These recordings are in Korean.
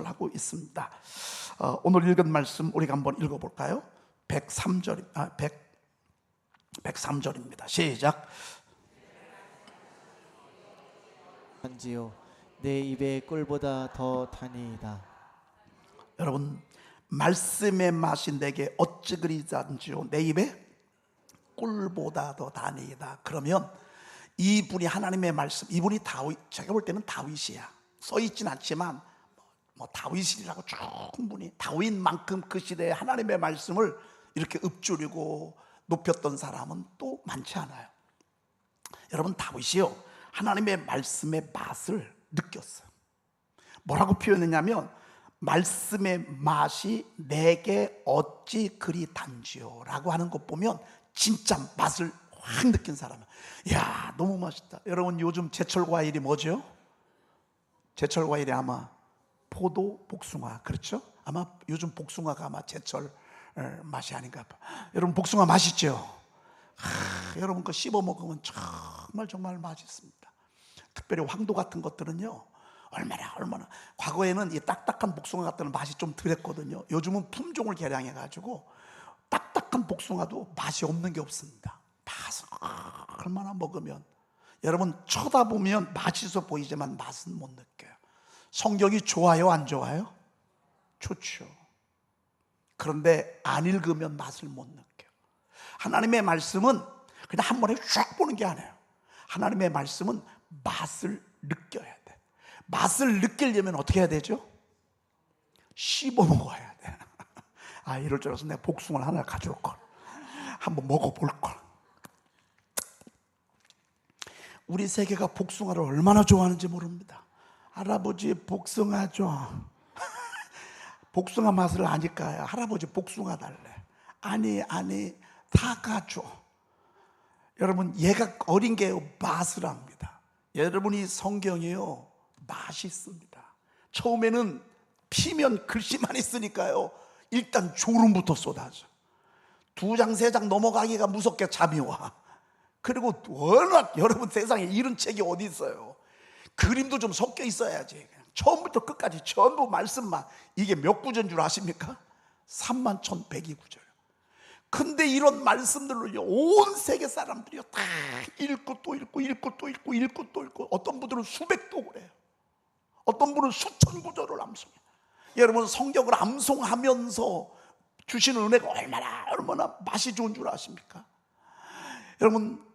하고 있습니다. 오늘 읽은 말씀 우리가 한번 읽어볼까요? 103절입니다. 시작. 단지요 내 입에 꿀보다 더 다니이다. 여러분, 말씀의 맛이 내게 어찌 그리 단지요 내 입에 꿀보다 더 다니이다. 그러면 이분이 하나님의 말씀, 이분이 다윗, 제가 볼 때는 다윗이야. 써있진 않지만 다윗이라고 충분히 다윗만큼 그 시대에 하나님의 말씀을 이렇게 읊조리고 높였던 사람은 또 많지 않아요. 여러분, 다윗이요 하나님의 말씀의 맛을 느꼈어요. 뭐라고 표현했냐면, 말씀의 맛이 내게 어찌 그리 단지요 라고 하는 것 보면 진짜 맛을 확 느낀 사람은, 이야 너무 맛있다. 여러분, 요즘 제철 과일이 뭐죠? 제철 과일이 아마 포도, 복숭아, 그렇죠? 아마 요즘 복숭아가 아마 제철 맛이 아닌가 봐. 여러분, 복숭아 맛있죠? 여러분, 그거 씹어 먹으면 정말 맛있습니다. 특별히 황도 같은 것들은요 얼마나 과거에는 이 딱딱한 복숭아 같은 맛이 좀 덜했거든요. 요즘은 품종을 개량해 가지고 딱딱한 복숭아도 맛이 없는 게 없습니다. 맛은 얼마나 먹으면, 여러분 쳐다보면 맛있어 보이지만 맛은 못 느껴요. 성경이 좋아요, 안 좋아요? 좋죠. 그런데 안 읽으면 맛을 못 느껴요. 하나님의 말씀은 그냥 한 번에 쭉 보는 게 아니에요. 하나님의 말씀은 맛을 느껴야 돼. 맛을 느끼려면 어떻게 해야 되죠? 씹어 먹어야 돼. 이럴 줄 알아서 내가 복숭아를 하나 가져올 걸, 한번 먹어볼 걸. 우리 세계가 복숭아를 얼마나 좋아하는지 모릅니다. 할아버지 복숭아 줘. 복숭아 맛을 아니까 할아버지 복숭아 달래. 아니 다 가줘. 여러분, 얘가 어린 게 맛을 압니다. 여러분이 성경이요 맛있습니다. 처음에는 피면 글씨만 있으니까요 일단 졸음부터 쏟아져. 2장 3장 넘어가기가 무섭게 잠이 와. 그리고 워낙 여러분 세상에 이런 책이 어디 있어요. 그림도 좀 섞여 있어야지. 처음부터 끝까지 전부 말씀만. 이게 몇 구절인 줄 아십니까? 31,102구절. 근데 이런 말씀들을요 온 세계 사람들이요 다 읽고 또 읽고 읽고 또 읽고 읽고 또 읽고, 어떤 분들은 수백 독을 해요. 어떤 분은 수천 구절을 암송해요. 여러분, 성경을 암송하면서 주시는 은혜가 얼마나 맛이 좋은 줄 아십니까? 여러분,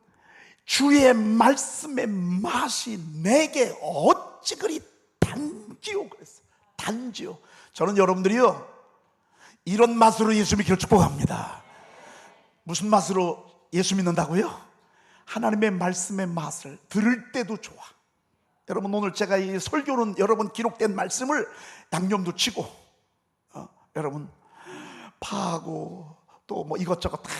주의 말씀의 맛이 내게 어찌 그리 단지요 그랬어요. 단지요. 저는 여러분들이요 이런 맛으로 예수 믿기를 축복합니다. 무슨 맛으로 예수 믿는다고요? 하나님의 말씀의 맛을 들을 때도 좋아. 여러분, 오늘 제가 이 설교는 여러분 기록된 말씀을 양념도 치고 여러분 파하고 또 뭐 이것저것 다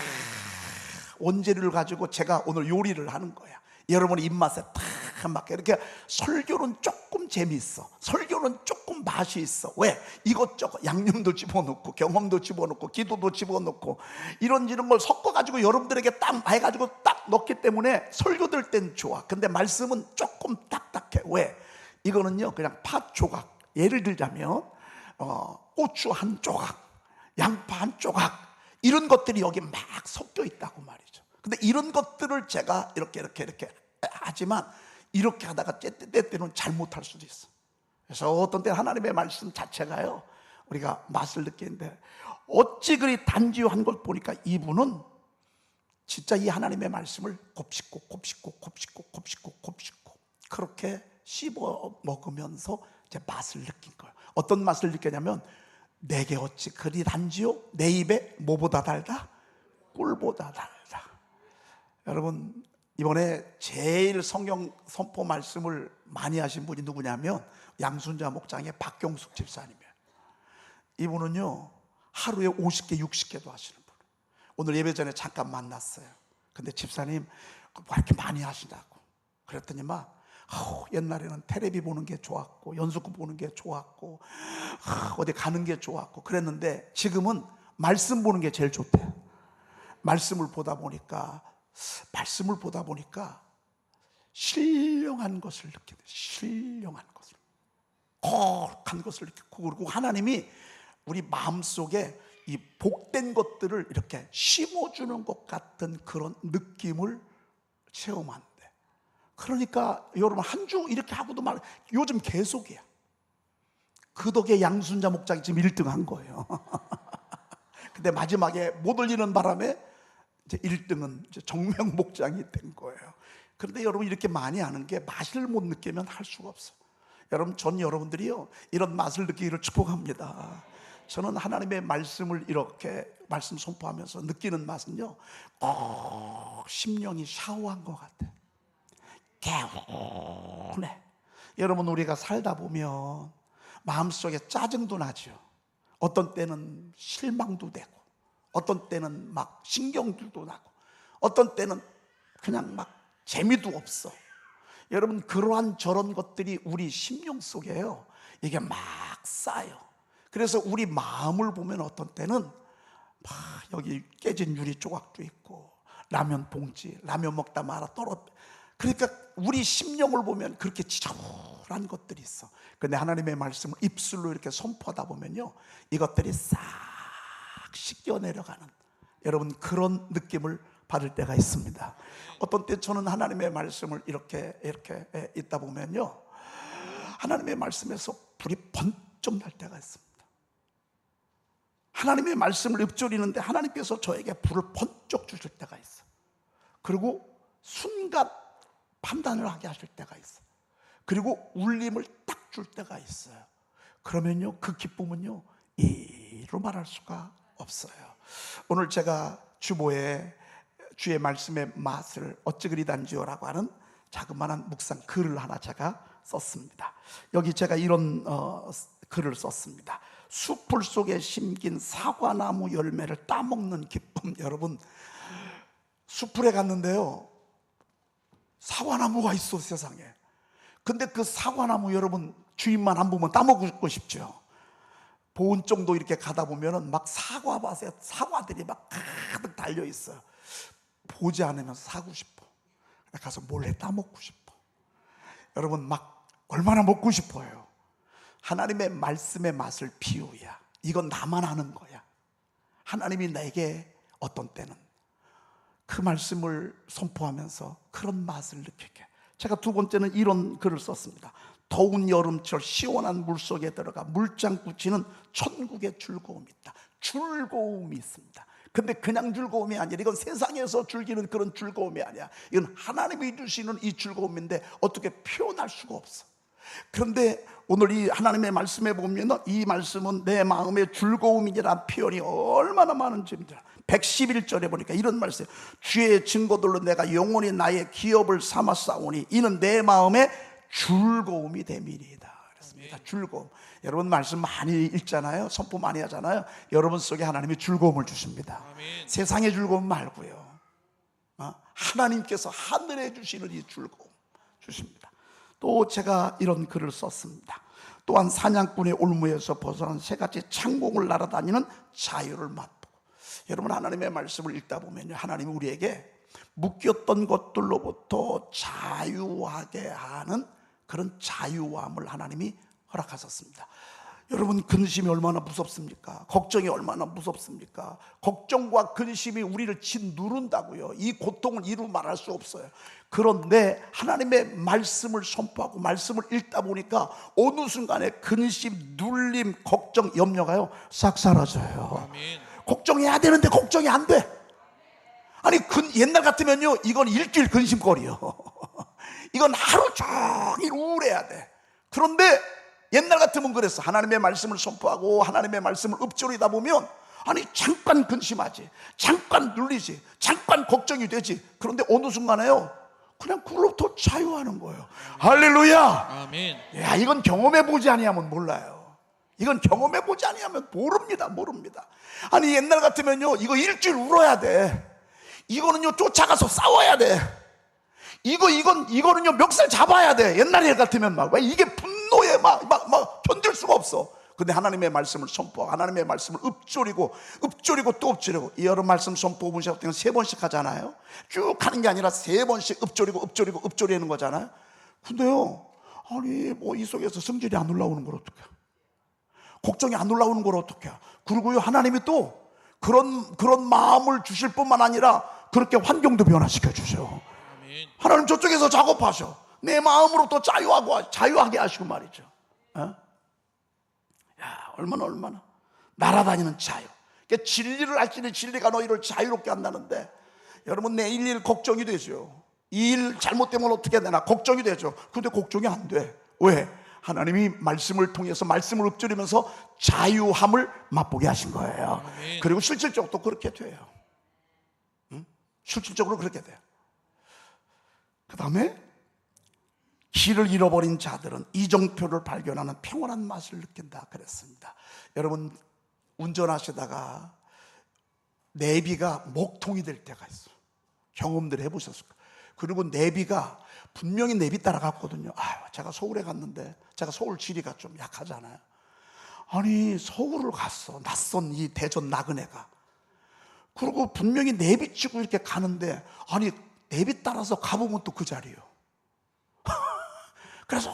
원재료를 가지고 제가 오늘 요리를 하는 거야. 여러분의 입맛에 딱 맞게. 이렇게 설교는 조금 재미있어. 설교는 조금 맛이 있어. 왜? 이것저것 양념도 집어넣고 경험도 집어넣고 기도도 집어넣고 이런 걸 섞어가지고 여러분들에게 딱 해가지고 딱 넣기 때문에 설교 들 땐 좋아. 근데 말씀은 조금 딱딱해. 왜? 이거는요 그냥 팥 조각. 예를 들자면 고추 한 조각, 양파 한 조각, 이런 것들이 여기 막 섞여 있다고 말이죠. 근데 이런 것들을 제가 이렇게 하지만 이렇게 하다가 때때는 잘못할 수도 있어. 그래서 어떤 때 하나님의 말씀 자체가요 우리가 맛을 느끼는데, 어찌 그리 단지한 걸 보니까 이분은 진짜 이 하나님의 말씀을 곱씹고 그렇게 씹어 먹으면서 이제 맛을 느낀 거예요. 어떤 맛을 느꼈냐면, 내게 어찌 그리 단지요 내 입에 뭐보다 달다? 꿀보다 달다. 여러분, 이번에 제일 성경 선포 말씀을 많이 하신 분이 누구냐면 양순자 목장의 박경숙 집사님이에요. 이분은요 하루에 50개 60개도 하시는 분. 오늘 예배 전에 잠깐 만났어요. 근데 집사님 뭐 이렇게 많이 하시냐고 그랬더니만 옛날에는 텔레비 보는 게 좋았고 연속극 보는 게 좋았고 어디 가는 게 좋았고 그랬는데 지금은 말씀 보는 게 제일 좋대요. 말씀을 보다 보니까 신령한 것을 느끼는, 신령한 것을. 거룩한 것을 느끼고, 그리고 하나님이 우리 마음속에 이 복된 것들을 이렇게 심어주는 것 같은 그런 느낌을 체험한대. 그러니까 여러분, 한 주 이렇게 하고도 말, 요즘 계속이야. 그 덕에 양순자 목장이 지금 1등 한 거예요. 근데 마지막에 못 올리는 바람에 이제 1등은 이제 정명 목장이 된 거예요. 그런데 여러분, 이렇게 많이 하는 게 맛을 못 느끼면 할 수가 없어. 여러분, 전 여러분들이요, 이런 맛을 느끼기를 축복합니다. 저는 하나님의 말씀을 이렇게 말씀 선포하면서 느끼는 맛은요, 심령이 샤워한 것 같아. 개운해. 여러분, 우리가 살다 보면 마음속에 짜증도 나죠. 어떤 때는 실망도 되고, 어떤 때는 막 신경질도 나고, 어떤 때는 그냥 막 재미도 없어. 여러분, 그러한 저런 것들이 우리 심령 속에요, 이게 막 쌓여. 그래서 우리 마음을 보면 어떤 때는 막 여기 깨진 유리 조각도 있고, 라면 봉지, 라면 먹다 말아 떨어. 그러니까 우리 심령을 보면 그렇게 지저분한 것들이 있어. 근데 하나님의 말씀을 입술로 이렇게 선포하다 보면요, 이것들이 싹 씻겨 내려가는, 여러분, 그런 느낌을 받을 때가 있습니다. 어떤 때 저는 하나님의 말씀을 이렇게 있다 보면요, 하나님의 말씀에서 불이 번쩍 날 때가 있습니다. 하나님의 말씀을 읊조리는데 하나님께서 저에게 불을 번쩍 주실 때가 있어. 그리고 순간 판단을 하게 하실 때가 있어. 그리고 울림을 딱 줄 때가 있어요. 그러면요, 그 기쁨은요, 이로 말할 수가 없어요. 오늘 제가 주보에 주의 말씀의 맛을 어찌 그리 단지요라고 하는 자그마한 묵상 글을 하나 제가 썼습니다. 여기 제가 이런 글을 썼습니다. 숲풀 속에 심긴 사과나무 열매를 따먹는 기쁨. 여러분, 숲풀에 갔는데요, 사과나무가 있어, 세상에. 근데 그 사과나무, 여러분, 주인만 안 보면 따먹고 싶죠. 보온정도 이렇게 가다 보면은 막 사과밭에 사과들이 막 가득 달려 있어요. 보지 않으면 사고 싶어. 가서 몰래 따먹고 싶어. 여러분, 막 얼마나 먹고 싶어요. 하나님의 말씀의 맛을 비유야. 이건 나만 아는 거야. 하나님이 내게 어떤 때는 그 말씀을 선포하면서 그런 맛을 느끼게. 제가 두 번째는 이런 글을 썼습니다. 더운 여름철 시원한 물속에 들어가 물장구 치는 천국의 즐거움이 있다. 즐거움이 있습니다. 근데 그냥 즐거움이 아니라, 이건 세상에서 즐기는 그런 즐거움이 아니야. 이건 하나님이 주시는 이 즐거움인데 어떻게 표현할 수가 없어. 그런데 오늘 이 하나님의 말씀에 보면 이 말씀은 내 마음의 즐거움이라는 표현이 얼마나 많은지 111절에 보니까 이런 말씀, 주의 증거들로 내가 영원히 나의 기업을 삼았사오니 이는 내 마음의 즐거움이 됨이니이다. 그렇습니다. 즐거움. 여러분, 말씀 많이 읽잖아요. 선포 많이 하잖아요. 여러분 속에 하나님이 즐거움을 주십니다. 아멘. 세상의 즐거움 말고요, 하나님께서 하늘에 주시는 이 즐거움 주십니다. 또 제가 이런 글을 썼습니다. 또한 사냥꾼의 올무에서 벗어난 새같이 창공을 날아다니는 자유를 맛보고. 여러분, 하나님의 말씀을 읽다 보면요, 하나님이 우리에게 묶였던 것들로부터 자유하게 하는 그런 자유함을 하나님이 허락하셨습니다. 여러분, 근심이 얼마나 무섭습니까? 걱정이 얼마나 무섭습니까? 걱정과 근심이 우리를 짓누른다고요. 이 고통을 이루 말할 수 없어요. 그런데 하나님의 말씀을 선포하고 말씀을 읽다 보니까 어느 순간에 근심, 눌림, 걱정, 염려가요 싹 사라져요. 아멘. 걱정해야 되는데 걱정이 안 돼. 아니, 옛날 같으면요, 이건 일주일 근심거리요. 이건 하루 종일 우울해야 돼. 그런데 옛날 같으면 그랬어. 하나님의 말씀을 선포하고 하나님의 말씀을 읊조리다 보면, 아니, 잠깐 근심하지, 잠깐 눌리지, 잠깐 걱정이 되지. 그런데 어느 순간에요, 그냥 그로부터 자유하는 거예요. 할렐루야. 아멘. 야, 이건 경험해보지 아니하면 몰라요. 이건 경험해보지 아니하면 모릅니다. 아니, 옛날 같으면요, 이거 일주일 울어야 돼. 이거는요, 쫓아가서 싸워야 돼. 이거는요, 멱살 잡아야 돼. 옛날에 같으면 막 이게 분노에 막 견딜 수가 없어. 근데 하나님의 말씀을 선포하고 하나님의 말씀을 읊조리고 또 읊조리고, 이 여러 말씀 선포 분석 같은 건 3번씩 하잖아요. 쭉 하는 게 아니라 3번씩 읊조리고 읊조리는 거잖아요. 근데요, 아니 뭐 이 속에서 성질이 안 올라오는 걸 어떡해, 걱정이 안 올라오는 걸 어떡해. 그리고요 하나님이 또 그런 마음을 주실 뿐만 아니라 그렇게 환경도 변화시켜 주셔. 하나님 저쪽에서 작업하셔. 내 마음으로 또 자유하게 하시고 말이죠. 어? 야, 얼마나 날아다니는 자유. 그러니까 진리를 알지니 진리가 너희를 자유롭게 한다는데, 여러분 내일 일 걱정이 되죠. 이 일 잘못되면 어떻게 되나 걱정이 되죠. 근데 걱정이 안 돼. 왜? 하나님이 말씀을 통해서 말씀을 읊조리면서 자유함을 맛보게 하신 거예요. 그리고 실질적으로 또 그렇게 돼요. 응? 실질적으로 그렇게 돼요. 그 다음에 길을 잃어버린 자들은 이정표를 발견하는 평온한 맛을 느낀다 그랬습니다. 여러분 운전하시다가 내비가 먹통이 될 때가 있어요. 경험들 해보셨을 거예요. 그리고 내비가 분명히 내비 따라갔거든요. 제가 서울에 갔는데, 제가 서울 지리가 좀 약하잖아요. 아니 서울을 갔어, 낯선 이 대전 나그네가. 그리고 분명히 내비 치고 이렇게 가는데, 아니 내비 따라서 가보면 또 그 자리예요. 그래서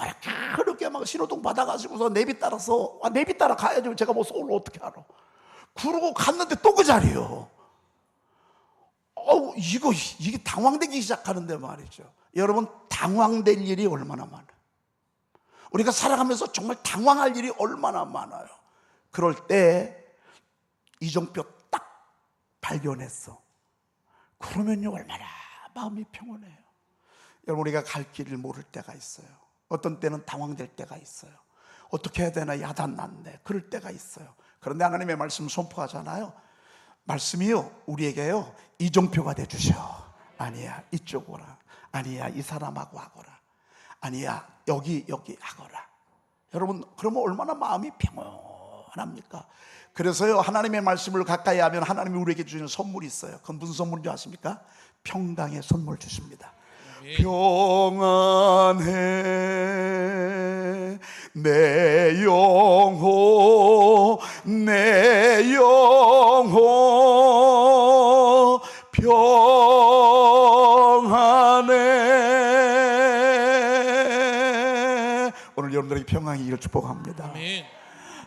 그렇게 막 신호등 받아가지고서 내비 따라서, 내비 따라 가야죠. 제가 뭐 서울을 어떻게 알아. 그러고 갔는데 또 그 자리예요. 이게 당황되기 시작하는데 말이죠. 여러분 당황될 일이 얼마나 많아요. 우리가 살아가면서 정말 당황할 일이 얼마나 많아요. 그럴 때 이정표 딱 발견했어. 그러면요 얼마나 마음이 평온해요. 여러분 우리가 갈 길을 모를 때가 있어요. 어떤 때는 당황될 때가 있어요. 어떻게 해야 되나 야단났네 그럴 때가 있어요. 그런데 하나님의 말씀 선포하잖아요. 말씀이요 우리에게요 이정표가 돼주셔. 아니야 이쪽 오라, 아니야 이 사람하고 하거라, 아니야 여기 하거라. 여러분 그러면 얼마나 마음이 평온합니까? 그래서요 하나님의 말씀을 가까이 하면 하나님이 우리에게 주시는 선물이 있어요. 그건 무슨 선물인지 아십니까? 평강의 선물 주십니다. 평안해 내 영혼 내 영혼 평안해. 오늘 여러분들에게 평강이기를 축복합니다. 아멘.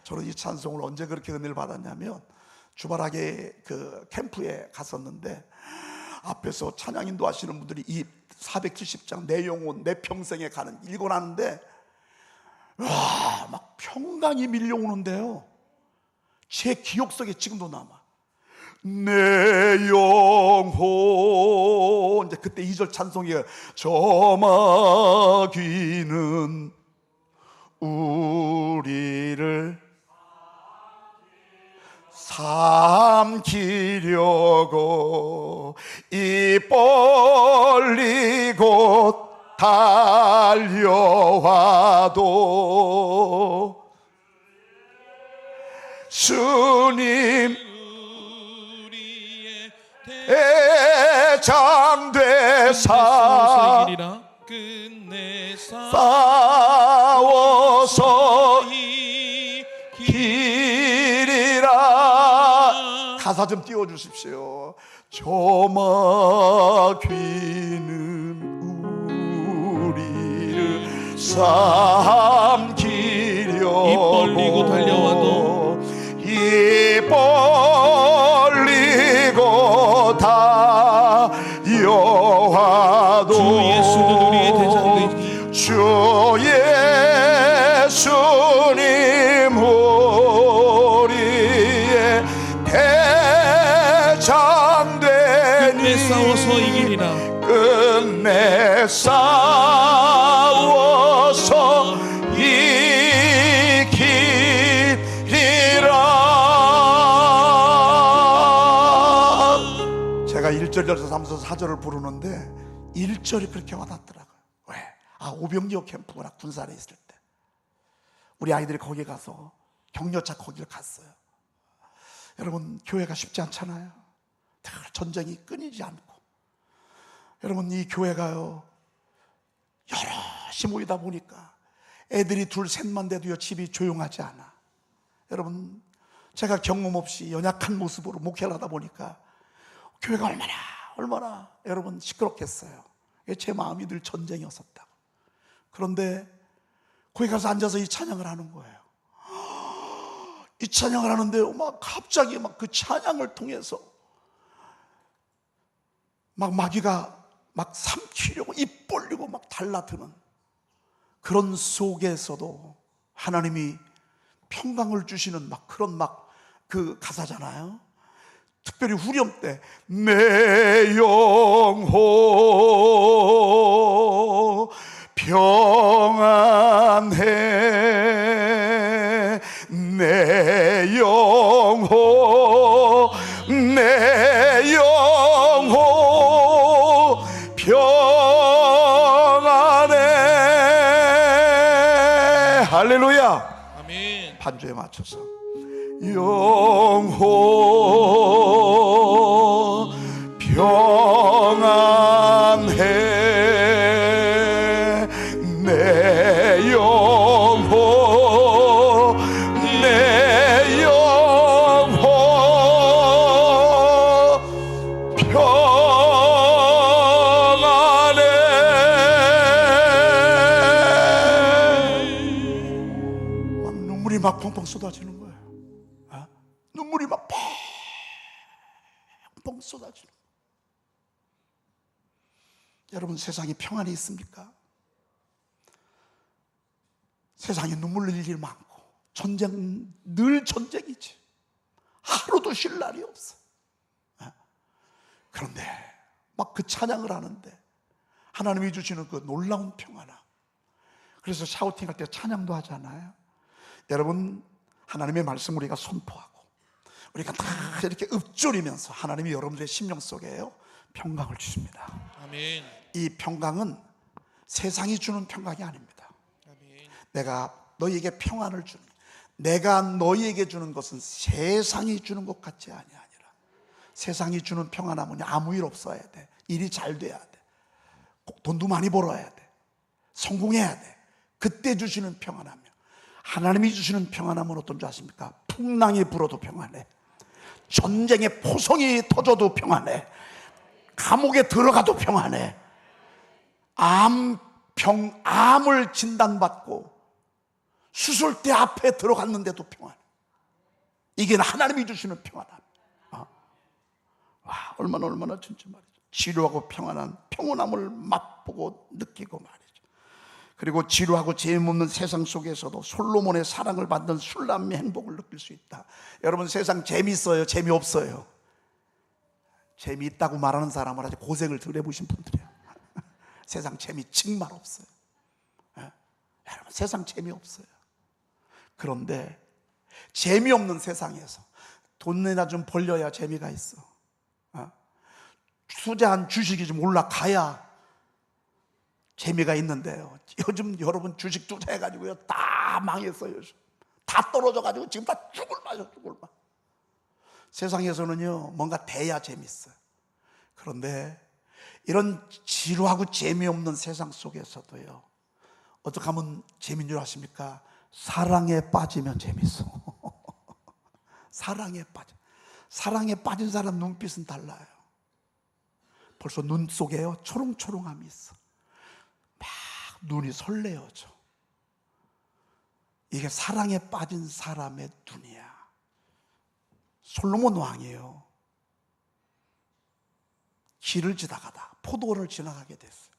저는 이 찬송을 언제 그렇게 은혜를 받았냐면, 주말하게 그 캠프에 갔었는데 앞에서 찬양 인도하시는 분들이 이 470장 내 영혼 내 평생에 가는 읽고 나는데 막 평강이 밀려오는데요. 제 기억 속에 지금도 남아. 내 영혼, 이제 그때 2절 찬송이에요. 저마귀는 우리를 삼키려고 입 벌리고 달려와도 주님 우리의 대장되사 이기리라 끝내 싸워서 이기리라. 가사 좀 띄워주십시오. 저마귀는 우리를 삼키려고 입 벌리고 달려와도 입 벌리고 달려와도 주 예수는 우리의 대장되시니 주 예수님 우리의 대장되니 끝내 싸워서 이기리라. 끝내 싸워서 이기리라. 제가 1절에서 3절 4절을 부르는데 1절이 그렇게 와닿더라고요. 왜? 오병리어 캠프구나. 군산에 있을 때 우리 아이들이 거기 가서 격려차 거기를 갔어요. 여러분 교회가 쉽지 않잖아요. 늘 전쟁이 끊이지 않고. 여러분 이 교회가요 여럿이 모이다 보니까 애들이 둘 셋만 돼도요 집이 조용하지 않아. 여러분 제가 경험 없이 연약한 모습으로 목회를 하다 보니까 교회가 얼마나 여러분 시끄럽겠어요. 제 마음이 늘 전쟁이었었다고. 그런데 거기 가서 앉아서 이 찬양을 하는 거예요. 이 찬양을 하는데요, 막 갑자기 막 그 찬양을 통해서 막 마귀가 막 삼키려고 입 벌리고 막 달라드는 그런 속에서도 하나님이 평강을 주시는 막 그런 막 그 가사잖아요. 특별히 후렴 때 내 영혼 평안해 내 영혼 내 영혼 평안해 할렐루야. 아멘. 반주에 맞춰서 영혼 평안해 내 영혼 내 영혼 평안해. 막 눈물이 막 펑펑 쏟아지는 거예요. 눈물이 막 펑펑 쏟아지는 거예요. 여러분, 세상에 평안이 있습니까? 세상에 눈물 흘릴 일 많고 전쟁, 늘 전쟁이지. 하루도 쉴 날이 없어. 그런데 막 그 찬양을 하는데 하나님이 주시는 그 놀라운 평안함. 그래서 샤우팅할 때 찬양도 하잖아요. 여러분, 하나님의 말씀 우리가 선포하고 우리가 다 이렇게 읊조리면서 하나님이 여러분들의 심령 속에요 평강을 주십니다. 아멘. 이 평강은 세상이 주는 평강이 아닙니다. 아멘. 내가 너희에게 평안을 주는, 내가 너희에게 주는 것은 세상이 주는 것 같지 아니라 세상이 주는 평안함은 아무 일 없어야 돼. 일이 잘 돼야 돼. 돈도 많이 벌어야 돼. 성공해야 돼. 그때 주시는 평안함이요. 하나님이 주시는 평안함은 어떤 줄 아십니까? 풍랑이 불어도 평안해. 전쟁의 포성이 터져도 평안해. 감옥에 들어가도 평안해. 암을 진단받고 수술대 앞에 들어갔는데도 평안해. 이게 하나님이 주시는 평안함. 와, 얼마나 진짜 말이죠. 지루하고 평온함을 맛보고 느끼고 말이죠. 그리고 지루하고 재미없는 세상 속에서도 솔로몬의 사랑을 받는 술람의 행복을 느낄 수 있다. 여러분, 세상 재미있어요? 재미없어요? 재미있다고 말하는 사람은 아주 고생을 덜 해보신 분들이에요. 세상 재미 정말 없어요. 여러분, 세상 재미없어요. 그런데 재미없는 세상에서 돈이나 좀 벌려야 재미가 있어. 투자한 주식이 좀 올라가야 재미가 있는데요. 요즘 여러분 주식 투자해가지고요 다 망했어요. 요즘 다 떨어져가지고 지금 다 죽을 맛이야. 세상에서는요 뭔가 돼야 재밌어요. 그런데 이런 지루하고 재미없는 세상 속에서도요 어떻게 하면 재미인 줄 아십니까? 사랑에 빠지면 재밌어. 사랑에 빠진 사람 눈빛은 달라요. 벌써 눈 속에요 초롱초롱함이 있어. 막 눈이 설레어져. 이게 사랑에 빠진 사람의 눈이야. 솔로몬 왕이에요. 길을 지나가다 포도원을 지나가게 됐어요.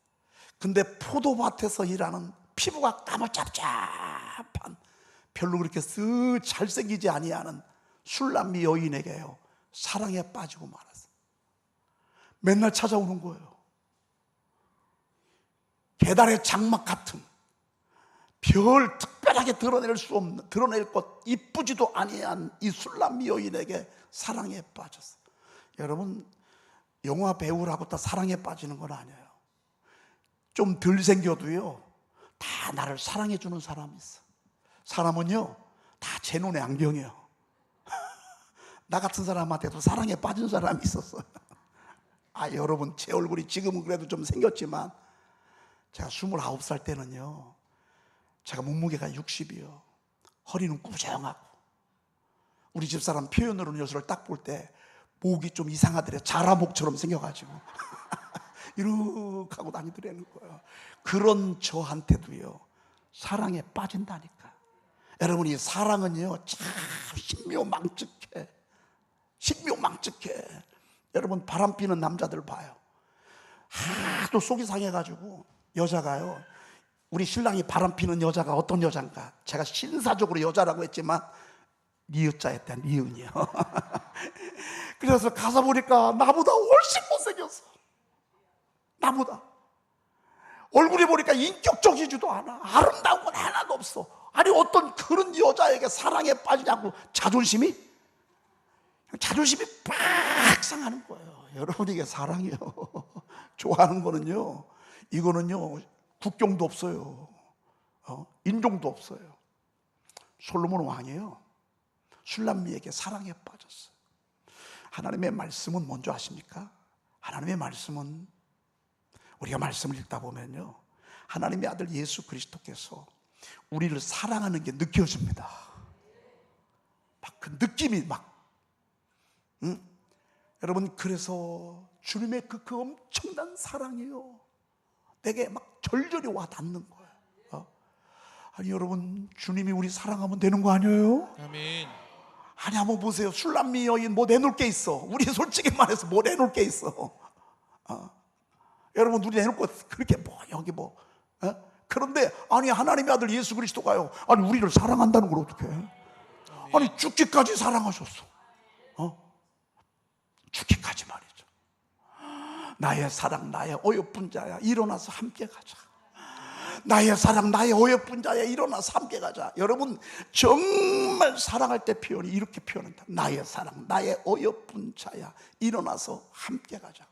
근데 포도밭에서 일하는 피부가 까무잡잡한 별로 그렇게 쓱 잘생기지 아니하는 술람미 여인에게요 사랑에 빠지고 말았어요. 맨날 찾아오는 거예요. 계달의 장막 같은 별 특별하게 드러낼 것 이쁘지도 아니한 이 술람미 여인에게 사랑에 빠졌어. 여러분, 영화 배우라고 다 사랑에 빠지는 건 아니에요. 좀 덜 생겨도요 다 나를 사랑해 주는 사람이 있어. 사람은요 다 제 눈에 안경이에요. 나 같은 사람한테도 사랑에 빠진 사람이 있었어요. 여러분, 제 얼굴이 지금은 그래도 좀 생겼지만 제가 29살 때는요 제가 몸무게가 60이요 허리는 꾸정하고 우리 집사람 표현으로는 요새를 딱 볼 때 목이 좀 이상하더래. 자라목처럼 생겨가지고 이렇게 하고 다니더라는 거예요. 그런 저한테도요 사랑에 빠진다니까. 여러분, 이 사랑은요 참 신묘망측해. 신묘망측해. 여러분, 바람피는 남자들 봐요. 하도 속이 상해가지고 여자가요, 우리 신랑이 바람피는 여자가 어떤 여잔가, 제가 신사적으로 여자라고 했지만 니은자였대. 니은이요. 그래서 가서 보니까 나보다 훨씬 못생겼어. 나보다. 얼굴이 보니까 인격적이지도 않아. 아름다운 건 하나도 없어. 아니, 어떤 그런 여자에게 사랑에 빠지냐고. 자존심이 팍 상하는 거예요. 여러분, 이게 사랑이에요. 좋아하는 거는요, 이거는요 국경도 없어요. 인종도 없어요. 솔로몬 왕이에요, 술람미에게 사랑에 빠졌어요. 하나님의 말씀은 뭔지 아십니까? 하나님의 말씀은, 우리가 말씀을 읽다 보면요, 하나님의 아들 예수 그리스도께서 우리를 사랑하는 게 느껴집니다. 막 그 느낌이 막, 여러분, 그래서 주님의 그 엄청난 사랑이요, 내게 막 절절히 와 닿는 거예요. 아니, 여러분, 주님이 우리 사랑하면 되는 거 아니에요? 아멘. 아니, 한번 보세요. 술람미 여인 뭐 내놓을 게 있어? 우리 솔직히 말해서 뭐 내놓을 게 있어? 여러분, 우리 내놓을 거 그렇게 뭐 여기 뭐, 그런데 아니, 하나님의 아들 예수 그리스도가요, 아니, 우리를 사랑한다는 걸 어떻게 해? 아니, 죽기까지 사랑하셨어. 죽기까지 말이죠. 나의 사랑, 나의 어여쁜 자야, 일어나서 함께 가자. 나의 사랑, 나의 어여쁜 자야, 일어나서 함께 가자. 여러분, 정말 사랑할 때 표현이 이렇게 표현한다. 나의 사랑, 나의 어여쁜 자야, 일어나서 함께 가자.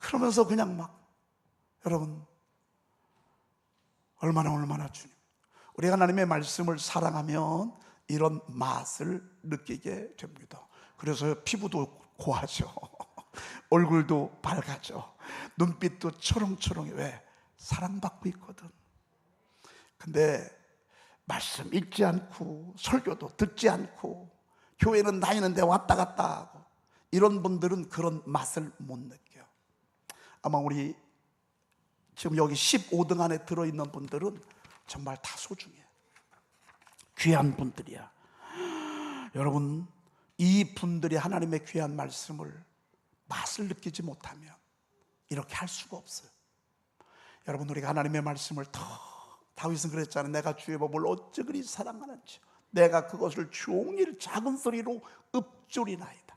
그러면서 그냥 막, 여러분, 얼마나 주님, 우리가 하나님의 말씀을 사랑하면 이런 맛을 느끼게 됩니다. 그래서 피부도 고하죠. 얼굴도 밝아져. 눈빛도 초롱초롱해. 왜? 사랑받고 있거든. 근데 말씀 읽지 않고 설교도 듣지 않고 교회는 다니는데 왔다 갔다 하고, 이런 분들은 그런 맛을 못 느껴요. 아마 우리 지금 여기 15등 안에 들어있는 분들은 정말 다 소중해. 귀한 분들이야. 여러분, 이 분들이 하나님의 귀한 말씀을 맛을 느끼지 못하면 이렇게 할 수가 없어요. 여러분, 우리가 하나님의 말씀을 다윗은 그랬잖아요. 내가 주의 법을 어찌 그리 사랑하는지 내가 그것을 종일 작은 소리로 읊조리나이다.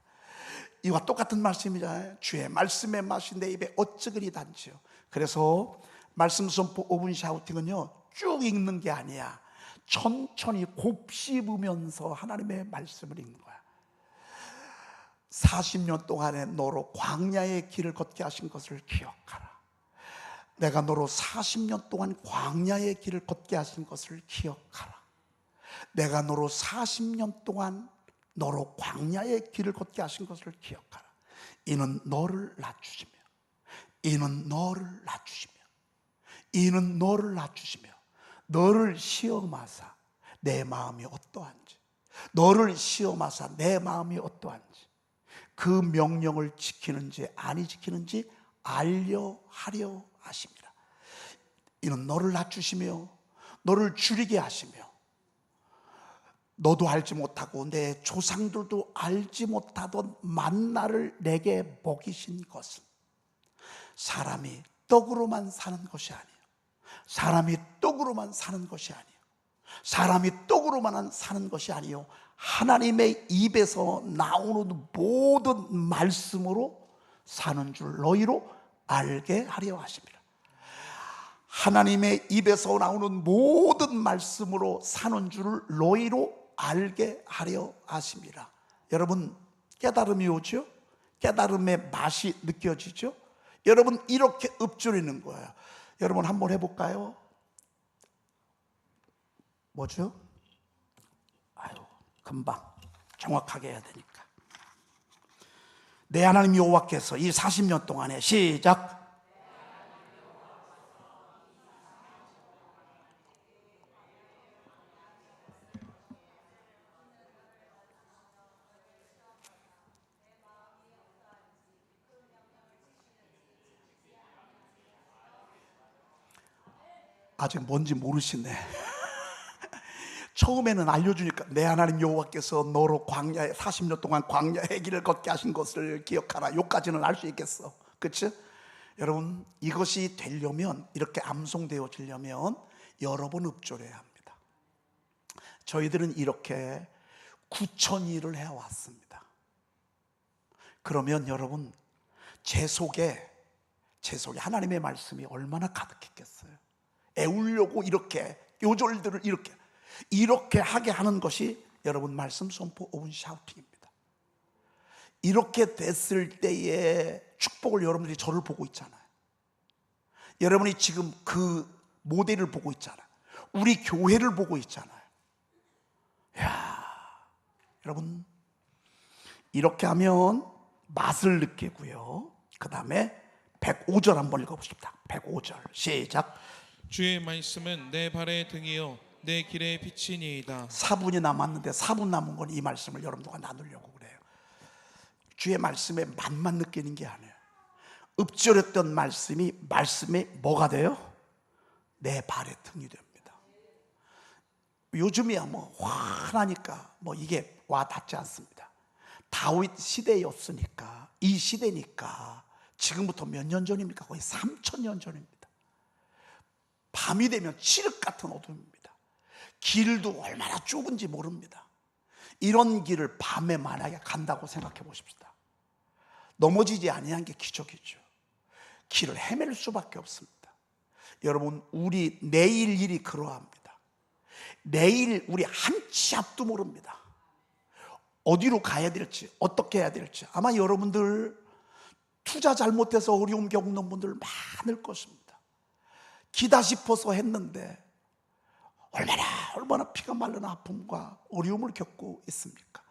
이와 똑같은 말씀이잖아요. 주의 말씀의 맛이 내 입에 어찌 그리 단지요. 그래서 말씀 선포 5분 샤우팅은요, 쭉 읽는 게 아니야. 천천히 곱씹으면서 하나님의 말씀을 읽는 거야. 40년 동안에 너로 광야의 길을 걷게 하신 것을 기억하라. 내가 너로 40년 동안 광야의 길을 걷게 하신 것을 기억하라. 내가 너로 40년 동안 너로 광야의 길을 걷게 하신 것을 기억하라. 이는 너를 낮추시며, 이는 너를 낮추시며, 이는 너를 낮추시며, 너를 시험하사 내 마음이 어떠한지, 너를 시험하사 내 마음이 어떠한지, 그 명령을 지키는지 아니 지키는지 알려 하려 하십니다. 이는 너를 낮추시며 너를 줄이게 하시며, 너도 알지 못하고 내 조상들도 알지 못하던 만나를 내게 먹이신 것은 사람이 떡으로만 사는 것이 아니에요. 사람이 떡으로만 사는 것이 아니에요. 사람이 떡으로만 사는 것이 아니요, 하나님의 입에서 나오는 모든 말씀으로 사는 줄 너희로 알게 하려 하십니다. 하나님의 입에서 나오는 모든 말씀으로 사는 줄을 너희로 알게 하려 하십니다. 여러분, 깨달음이 오죠? 깨달음의 맛이 느껴지죠? 여러분, 이렇게 읊조리는 거예요. 여러분, 한번 해볼까요? 뭐죠? 아유, 금방 정확하게 해야 되니까. 내 하나님 여호와께서 이 40년 동안에, 시작, 아직 뭔지 모르시네. 처음에는 알려주니까 내 하나님 여호와께서 너로 광야에 40년 동안 광야의 길을 걷게 하신 것을 기억하라. 요까지는 알 수 있겠어. 그치? 여러분, 이것이 되려면, 이렇게 암송되어지려면 여러 번 읊조려야 합니다. 저희들은 이렇게 9,000일을 해왔습니다. 그러면 여러분, 제 속에 하나님의 말씀이 얼마나 가득했겠어요. 애우려고 이렇게 요절들을 이렇게 하게 하는 것이 여러분 말씀 선포 오븐 샤우팅입니다. 이렇게 됐을 때의 축복을 여러분들이 저를 보고 있잖아요. 여러분이 지금 그 모델을 보고 있잖아요. 우리 교회를 보고 있잖아요. 야, 여러분, 이렇게 하면 맛을 느끼고요. 그 다음에 105절 한번 읽어보십시다. 105절 시작. 주의 말씀은 내 발의 등이요 내 길의 빛이니이다. 4분이 남았는데 4분 남은 건 이 말씀을 여러분들과 나누려고 그래요. 주의 말씀에 맛만 느끼는 게 아니에요. 읊조렸던 말씀이 뭐가 돼요? 내 발의 등이 됩니다. 요즘이야 뭐 화나니까 뭐 이게 와 닿지 않습니다. 다윗 시대였으니까, 이 시대니까 지금부터 몇 년 전입니까? 거의 3,000년 전입니다. 밤이 되면 칠흑 같은 어둠입니다. 길도 얼마나 좁은지 모릅니다. 이런 길을 밤에 만약에 간다고 생각해 보십시다. 넘어지지 아니한 게 기적이죠. 길을 헤맬 수밖에 없습니다. 여러분, 우리 내일 일이 그러합니다. 내일 우리 한 치 앞도 모릅니다. 어디로 가야 될지, 어떻게 해야 될지. 아마 여러분들 투자 잘못해서 어려움 겪는 분들 많을 것입니다. 기다 싶어서 했는데 얼마나 피가 마른 아픔과 어려움을 겪고 있습니까?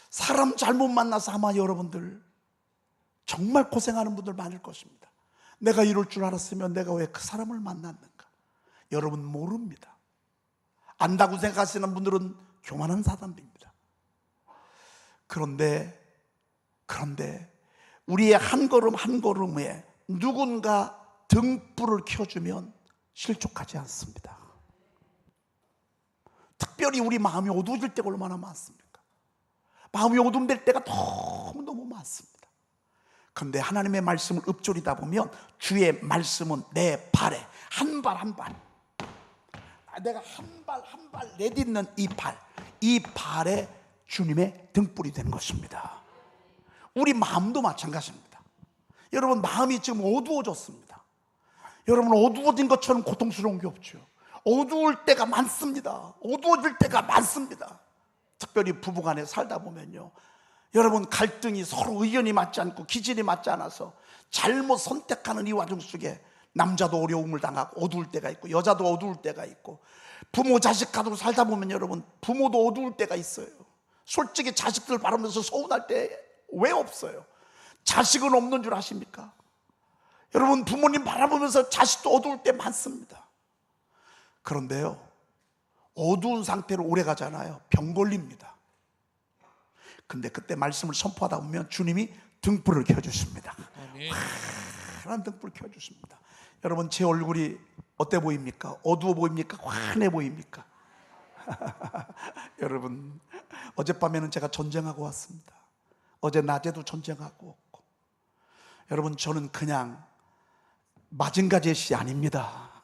사람 잘못 만나서 아마 여러분들 정말 고생하는 분들 많을 것입니다. 내가 이럴 줄 알았으면 내가 왜 그 사람을 만났는가? 여러분 모릅니다. 안다고 생각하시는 분들은 교만한 사람들입니다. 그런데 우리의 한 걸음 한 걸음에 누군가 등불을 켜주면 실족하지 않습니다. 특별히 우리 마음이 어두워질 때가 얼마나 많습니까? 마음이 어둠될 때가 너무너무 많습니다. 그런데 하나님의 말씀을 읊조리다 보면 주의 말씀은 내 발에 한 발 한 발, 내가 한 발 한 발 내딛는 이 발에 주님의 등불이 된 것입니다. 우리 마음도 마찬가지입니다. 여러분, 마음이 지금 어두워졌습니다. 여러분, 어두워진 것처럼 고통스러운 게 없죠. 어두울 때가 많습니다. 어두워질 때가 많습니다. 특별히 부부간에 살다 보면요, 여러분, 갈등이 서로 의견이 맞지 않고 기질이 맞지 않아서 잘못 선택하는 이 와중 속에 남자도 어려움을 당하고 어두울 때가 있고 여자도 어두울 때가 있고, 부모 자식 가지고 살다 보면 여러분 부모도 어두울 때가 있어요. 솔직히 자식들 바라보면서 서운할 때 왜 없어요? 자식은 없는 줄 아십니까? 여러분, 부모님 바라보면서 자식도 어두울 때 많습니다. 그런데요, 어두운 상태로 오래 가잖아요. 병 걸립니다. 근데 그때 말씀을 선포하다 보면 주님이 등불을 켜주십니다. 아멘. 환한 등불을 켜주십니다. 여러분, 제 얼굴이 어때 보입니까? 어두워 보입니까? 환해 보입니까? 여러분, 어젯밤에는 제가 전쟁하고 왔습니다. 어제 낮에도 전쟁하고 왔고. 여러분, 저는 그냥 마징가젯이 아닙니다.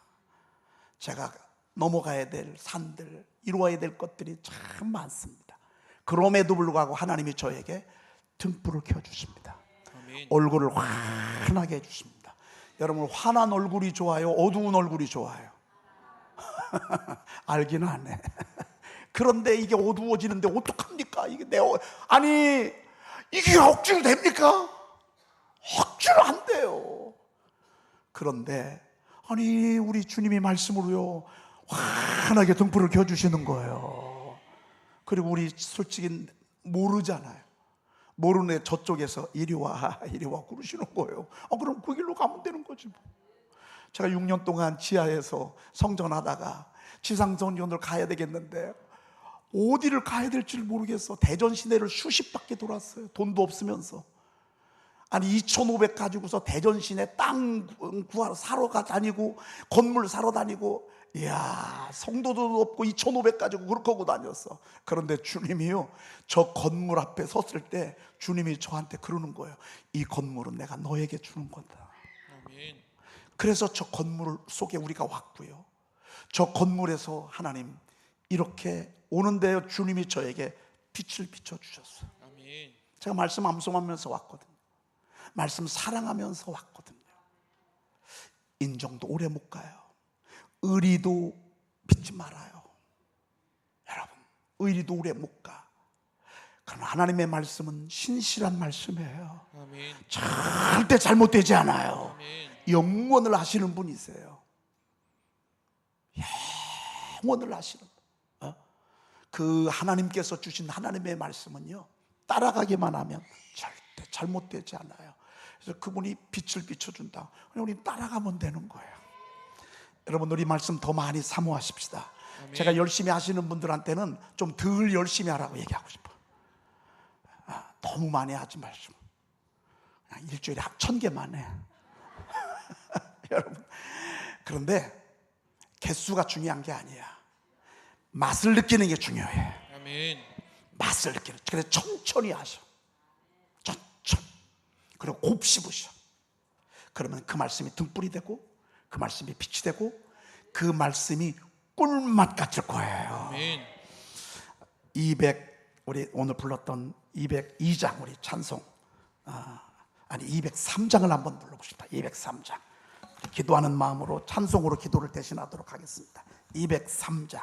제가 넘어가야 될 산들, 이루어야 될 것들이 참 많습니다. 그럼에도 불구하고 하나님이 저에게 등불을 켜주십니다. 아멘. 얼굴을 환하게 해주십니다. 여러분, 환한 얼굴이 좋아요? 어두운 얼굴이 좋아요? 알기는 하네. 그런데 이게 어두워지는데 어떡합니까? 이게 억지로 됩니까? 억지로 안 돼요. 그런데 우리 주님이 말씀으로요 환하게 등불을 켜주시는 거예요. 그리고 우리 솔직히 모르잖아요. 모르는데 저쪽에서 이리 와 그러시는 거예요. 그럼 그 길로 가면 되는 거지 뭐. 제가 6년 동안 지하에서 성전하다가 지상성전을 가야 되겠는데 어디를 가야 될지 모르겠어. 대전 시내를 수십 바퀴 돌았어요. 돈도 없으면서. 아니 2,500 가지고서 대전 시내 땅 구하러 사러 다니고 건물 사러 다니고, 이야, 성도도 없고 2,500 가지고 그렇게 하고 다녔어. 그런데 주님이요, 저 건물 앞에 섰을 때 주님이 저한테 그러는 거예요. 이 건물은 내가 너에게 주는 거다. 아멘. 그래서 저 건물 속에 우리가 왔고요, 저 건물에서 하나님 이렇게 오는데요, 주님이 저에게 빛을 비춰주셨어요. 아멘. 제가 말씀 암송하면서 왔거든요. 말씀 사랑하면서 왔거든요. 인정도 오래 못 가요. 의리도 믿지 말아요. 여러분, 의리도 오래 못 가. 그러나 하나님의 말씀은 신실한 말씀이에요. 아멘. 절대 잘못되지 않아요. 아멘. 영원을 아시는 분이세요. 영원을 아시는 분. 그 하나님께서 주신 하나님의 말씀은요, 따라가기만 하면 절대 잘못되지 않아요. 그래서 그분이 빛을 비춰준다. 그냥 우리 따라가면 되는 거예요. 여러분, 우리 말씀 더 많이 사모하십시다. 아멘. 제가 열심히 하시는 분들한테는 좀 덜 열심히 하라고 얘기하고 싶어요. 너무 많이 하지 마시고 그냥 일주일에 1,000개만 해. 여러분, 그런데 개수가 중요한 게 아니야. 맛을 느끼는 게 중요해. 아멘. 맛을 느끼는. 그래서 천천히 하셔. 천천히. 그리고 곱씹으셔. 그러면 그 말씀이 등불이 되고, 그 말씀이 빛이 되고, 그 말씀이 꿀맛 같을 거예요. 아멘. 우리 오늘 불렀던 202장 우리 찬송, 아니 203장을 한번 불러보고 싶다. 203장. 기도하는 마음으로 찬송으로 기도를 대신하도록 하겠습니다. 203장.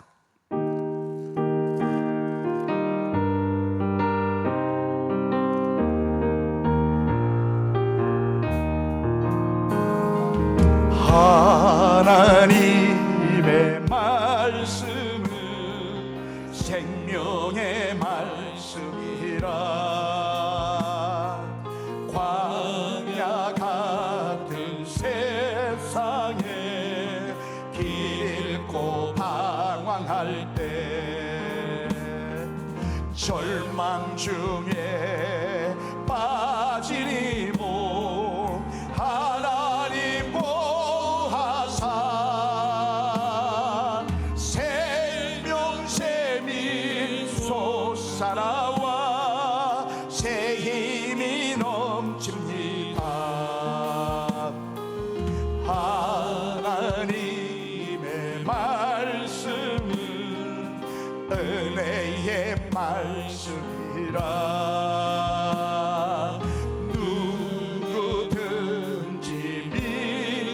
하나님의 말씀은 생명의 말씀이라. 광야 같은 세상에 길 잃고 방황할 때, 절망 중에 빠진 이 몸 하나님 보하사 생명샘이 솟아나와 새 힘이 넘칩니다. 하나님의 말씀은 은혜의 말씀이라. 누구든지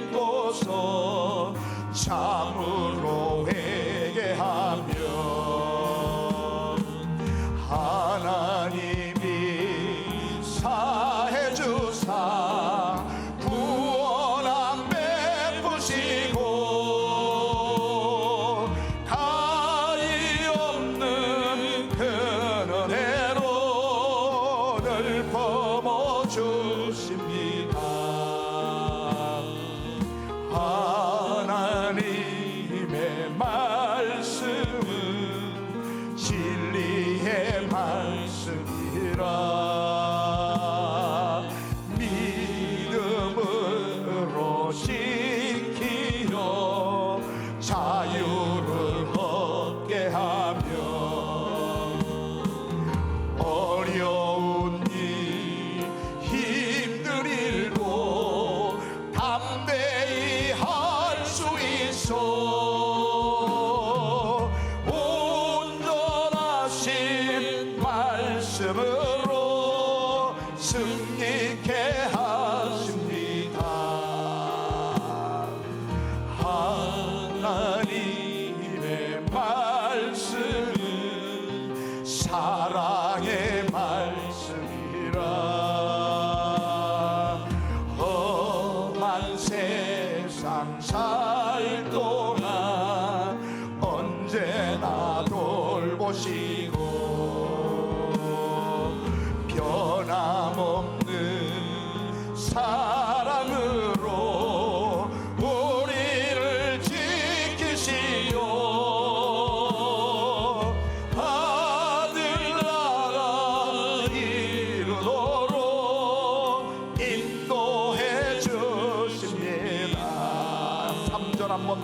믿고서 참으로 회개하면 하나님이 사해 주사 구원함 베푸시고 가히 없는 큰 은혜로 늘 퍼부어 주십니다. 하나님의 말씀은 진리의 말씀이라. 믿음으로 지키려 자유를 얻게 하며 어려운 일 힘든 일도 담대히 할 수 있어 온전하신 말씀으로 승리케 하십니다. 하나님의 말씀은 사랑의 말씀이라. 험한 세상 살 동안 언제나 돌보시고 변함없는 사랑으로 우리를 지키시오. 아들나라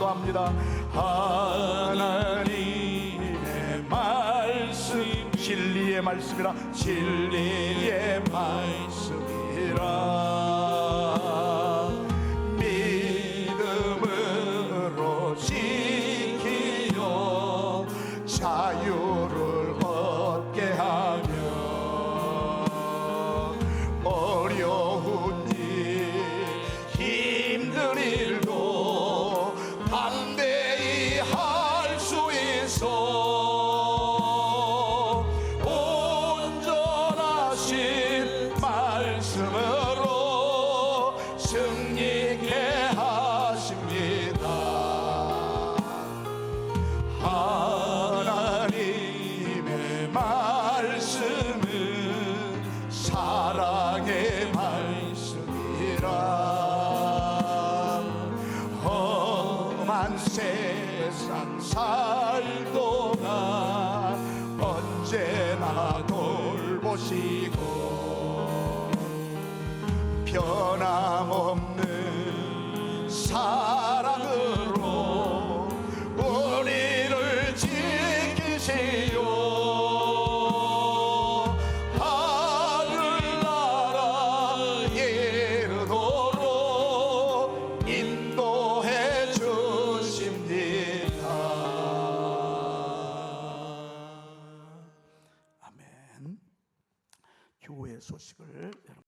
기도합니다. 하나님의 말씀, 진리의 말씀이라, 진리의 말씀이라. 믿음으로 지키려 자유를 얻게 하며 어려운 일, 힘든 일도 담대히 할 수 있어 온전하신 말씀으로 승리케 하십니다. 하나님의 말씀은 사랑의 말씀이라. 험한 세상 살 동안 언제나 돌보시고 변함없는 사랑으로 우리를 지키시오. 하늘나라 이르도록 인도해 주십니다. 아멘. 교회 소식을 여러분